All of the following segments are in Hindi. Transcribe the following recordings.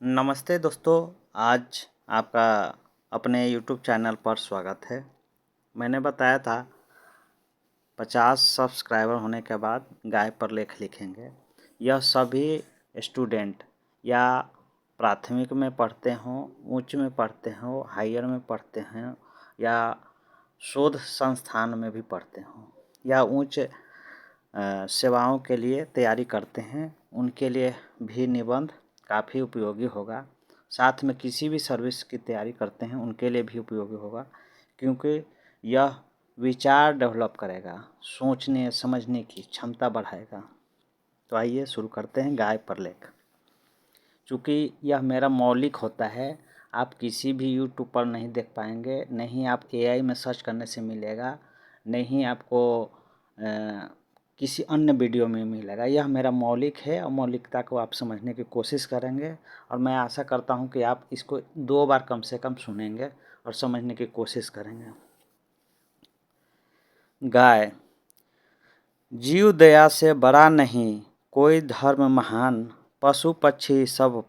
नमस्ते दोस्तों, आज आपका अपने यूट्यूब चैनल पर स्वागत है। मैंने बताया था 50 सब्सक्राइबर होने के बाद गाय पर लेख लिखेंगे। यह सभी स्टूडेंट या प्राथमिक में पढ़ते हों, उच्च में पढ़ते हों, हायर में पढ़ते हैं या शोध संस्थान में भी पढ़ते हों या उच्च सेवाओं के लिए तैयारी करते हैं, उनके लिए भी निबंध काफ़ी उपयोगी होगा। साथ में किसी भी सर्विस की तैयारी करते हैं उनके लिए भी उपयोगी होगा, क्योंकि यह विचार डेवलप करेगा, सोचने समझने की क्षमता बढ़ाएगा। तो आइए शुरू करते हैं गाय पर लेख। चूँकि यह मेरा मौलिक होता है, आप किसी भी यूट्यूब पर नहीं देख पाएंगे, नहीं आप एआई में सर्च करने से मिलेगा, नहीं आपको किसी अन्य वीडियो में मिलेगा। यह मेरा मौलिक है और मौलिकता को आप समझने की कोशिश करेंगे और मैं आशा करता हूं कि आप इसको 2 बार कम से कम सुनेंगे और समझने की कोशिश करेंगे। गाय। जीव दया से बड़ा नहीं कोई धर्म महान, पशु पक्षी सब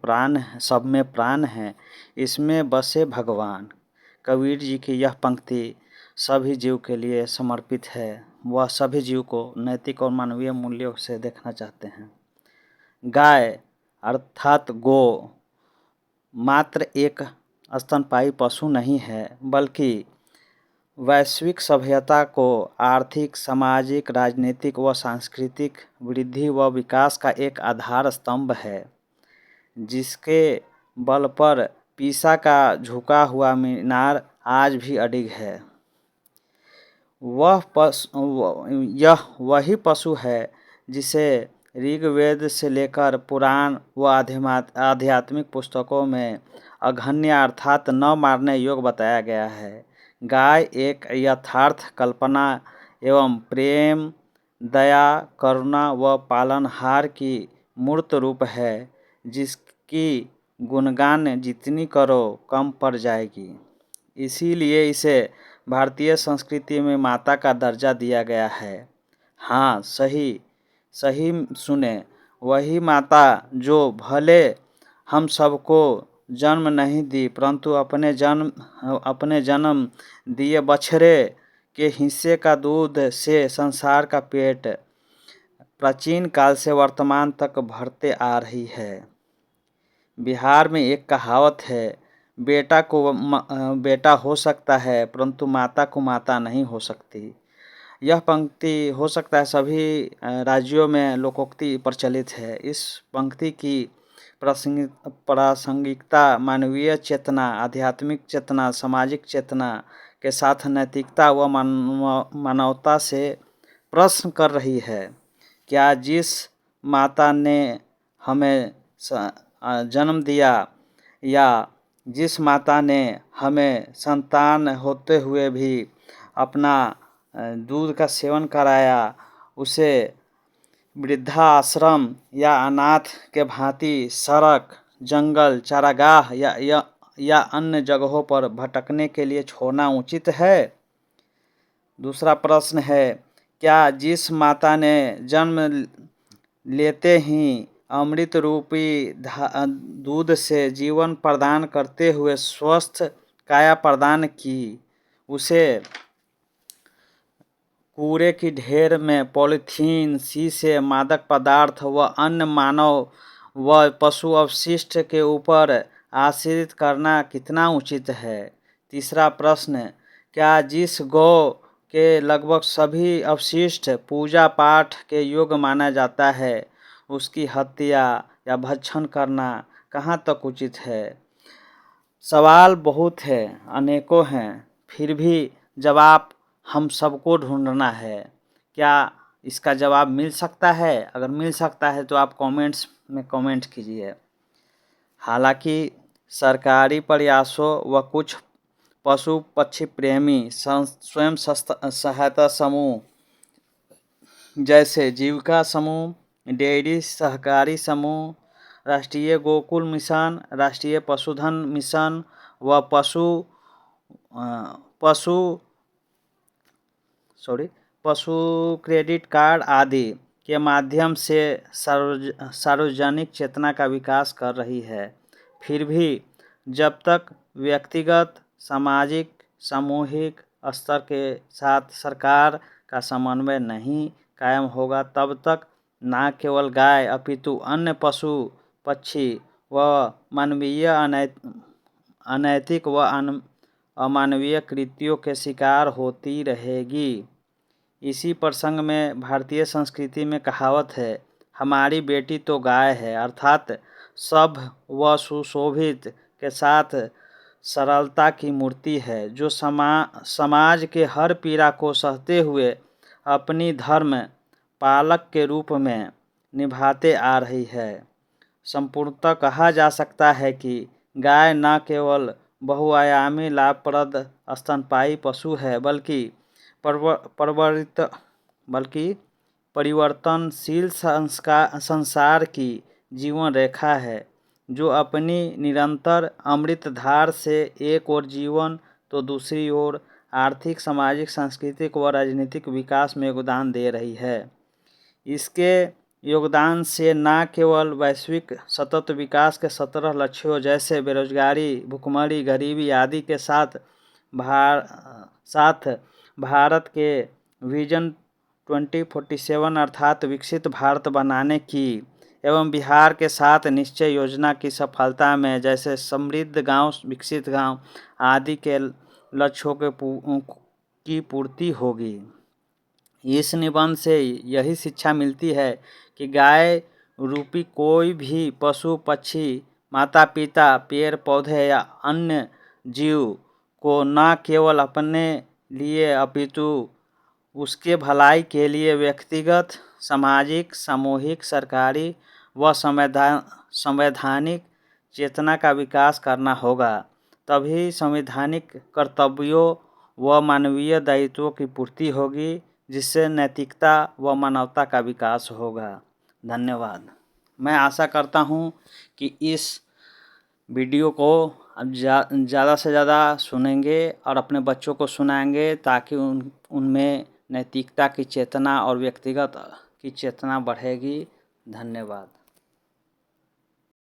में प्राण है, इसमें बसे भगवान। कबीर जी की यह पंक्ति सभी जीव के लिए समर्पित है। वह सभी जीव को नैतिक और मानवीय मूल्यों से देखना चाहते हैं। गाय अर्थात गो मात्र एक स्तनपायी पशु नहीं है, बल्कि वैश्विक सभ्यता को आर्थिक, सामाजिक, राजनीतिक व सांस्कृतिक वृद्धि व विकास का एक आधार स्तंभ है, जिसके बल पर पीसा का झुका हुआ मीनार आज भी अडिग है। यह वही पशु है जिसे ऋग्वेद से लेकर पुराण व आध्यात्मिक पुस्तकों में अघन्य अर्थात न मारने योग्य बताया गया है। गाय एक यथार्थ कल्पना एवं प्रेम, दया, करुणा व पालनहार की मूर्त रूप है, जिसकी गुणगान जितनी करो कम पड़ जाएगी। इसीलिए इसे भारतीय संस्कृति में माता का दर्जा दिया गया है। हाँ, सही सुने, वही माता जो भले हम सबको जन्म नहीं दी, परंतु अपने जन्म दिए बछड़े के हिस्से का दूध से संसार का पेट प्राचीन काल से वर्तमान तक भरते आ रही है। बिहार में एक कहावत है, बेटा को बेटा हो सकता है परंतु माता को माता नहीं हो सकती। यह पंक्ति हो सकता है सभी राज्यों में लोकोक्ति प्रचलित है। इस पंक्ति की प्रासंगिकता मानवीय चेतना, आध्यात्मिक चेतना, सामाजिक चेतना के साथ नैतिकता व मानवता से प्रश्न कर रही है। क्या जिस माता ने हमें जन्म दिया या जिस माता ने हमें संतान होते हुए भी अपना दूध का सेवन कराया, उसे वृद्धाश्रम या अनाथ के भांति सड़क, जंगल, चारागाह या अन्य जगहों पर भटकने के लिए छोड़ना उचित है? दूसरा प्रश्न है, क्या जिस माता ने जन्म लेते ही अमृत रूपी दूध से जीवन प्रदान करते हुए स्वस्थ काया प्रदान की, उसे कूड़े की ढेर में पॉलीथीन, शीशे, मादक पदार्थ व अन्य मानव व पशु अवशिष्ट के ऊपर आश्रित करना कितना उचित है? तीसरा प्रश्न, क्या जिस गौ के लगभग सभी अवशिष्ट पूजा पाठ के योग्य माना जाता है, उसकी हत्या या भक्षण करना कहाँ तक उचित है? सवाल बहुत है, अनेकों हैं, फिर भी जवाब हम सबको ढूंढना है। क्या इसका जवाब मिल सकता है? अगर मिल सकता है तो आप कमेंट्स में कमेंट कीजिए। हालांकि सरकारी प्रयासों व कुछ पशु पक्षी प्रेमी स्वयं सहायता समूह जैसे जीविका समूह, डेयरी सहकारी समूह, राष्ट्रीय गोकुल मिशन, राष्ट्रीय पशुधन मिशन व पशु क्रेडिट कार्ड आदि के माध्यम से सार्वजनिक चेतना का विकास कर रही है। फिर भी जब तक व्यक्तिगत, सामाजिक, सामूहिक स्तर के साथ सरकार का समन्वय नहीं कायम होगा, तब तक न केवल गाय अपितु अन्य पशु पक्षी व मानवीय अनैतिक व अमानवीय कृत्यों के शिकार होती रहेगी। इसी प्रसंग में भारतीय संस्कृति में कहावत है, हमारी बेटी तो गाय है, अर्थात सभ्य व सुशोभित के साथ सरलता की मूर्ति है, जो समाज के हर पीड़ा को सहते हुए अपनी धर्म पालक के रूप में निभाते आ रही है। संपूर्णतः कहा जा सकता है कि गाय न केवल बहुआयामी लाभप्रद स्तनपायी पशु है, बल्कि परिवर्तनशील संसार की जीवन रेखा है, जो अपनी निरंतर अमृत धार से एक ओर जीवन तो दूसरी ओर आर्थिक, सामाजिक, सांस्कृतिक व राजनीतिक विकास में योगदान दे रही है। इसके योगदान से न केवल वैश्विक सतत विकास के 17 लक्ष्यों जैसे बेरोजगारी, भुखमरी, गरीबी आदि के साथ भारत के विजन 2047 अर्थात विकसित भारत बनाने की एवं बिहार के साथ निश्चय योजना की सफलता में जैसे समृद्ध गांव, विकसित गांव आदि के लक्ष्यों की पूर्ति होगी। इस निबंध से यही शिक्षा मिलती है कि गाय रूपी कोई भी पशु पक्षी, माता पिता, पेड़ पौधे या अन्य जीव को न केवल अपने लिए अपितु उसके भलाई के लिए व्यक्तिगत, सामाजिक, सामूहिक, सरकारी व संवैधानिक चेतना का विकास करना होगा। तभी संवैधानिक कर्तव्यों व मानवीय दायित्वों की पूर्ति होगी, जिससे नैतिकता व मानवता का विकास होगा। धन्यवाद। मैं आशा करता हूँ कि इस वीडियो को अब ज़्यादा से ज़्यादा सुनेंगे और अपने बच्चों को सुनाएंगे, ताकि उनमें नैतिकता की चेतना और व्यक्तिगत की चेतना बढ़ेगी। धन्यवाद।